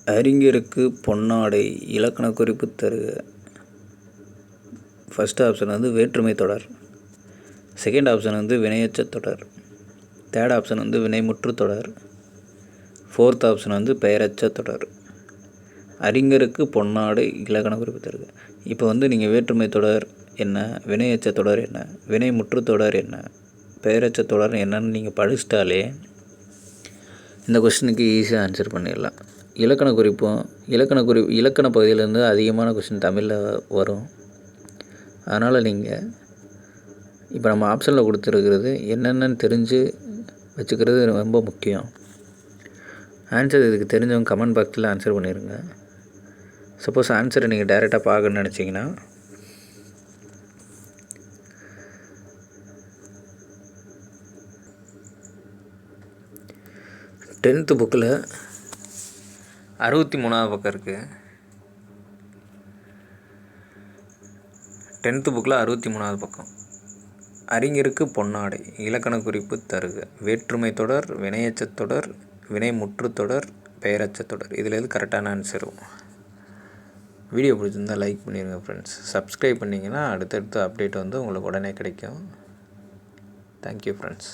அறிஞருக்கு பொன்னாடை இலக்கண குறிப்பு தருக. ஃபஸ்ட் ஆப்ஷன் வந்து வேற்றுமை தொடர், செகண்ட் ஆப்ஷன் வந்து வினையெச்ச தொடர், தேர்ட் ஆப்ஷன் வந்து வினைமுற்று தொடர், ஃபோர்த் ஆப்ஷன் வந்து பெயரச்ச தொடர். அறிஞருக்கு பொன்னாடை இலக்கண குறிப்பு தருக. இப்போ வந்து நீங்கள் வேற்றுமை தொடர் என்ன, வினையெச்ச தொடர் என்ன, வினைமுற்று தொடர் என்ன, பெயரச்ச தொடர் என்னன்னு நீங்கள் படிச்சிட்டாலே இந்த கொஸ்டினுக்கு ஈஸியாக ஆன்சர் பண்ணிடலாம். இலக்கண குறிப்பும் இலக்கண பகுதியிலேருந்து அதிகமான கொஸ்டின் தமிழில் வரும். அதனால் நீங்கள் இப்போ நம்ம ஆப்ஷனில் கொடுத்துருக்கிறது என்னென்னு தெரிஞ்சு வச்சுக்கிறது ரொம்ப முக்கியம். ஆன்சர் இதுக்கு தெரிஞ்சவங்க கமெண்ட் பாக்ஸில் ஆன்சர் பண்ணிடுங்க. சப்போஸ் ஆன்சரை நீங்கள் டைரெக்டாக பார்க்கணுன்னு நினச்சிங்கன்னா டென்த்து புக்கில் 63வது பக்கம் இருக்குது. 10th புக்கில் 63வது பக்கம். அறிஞருக்கு பொன்னாடை இலக்கண குறிப்பு தருக. வேற்றுமை தொடர், வினையெச்ச தொடர், வினைமுற்று தொடர், பெயரச்ச தொடர். இதில் எது கரெக்டான ஆன்சர்? வீடியோ பிடிச்சிருந்தால் லைக் பண்ணிடுங்க ஃப்ரெண்ட்ஸ். சப்ஸ்கிரைப் பண்ணிங்கன்னா அடுத்தடுத்த அப்டேட் வந்து உங்களுக்கு உடனே கிடைக்கும். Thank you friends.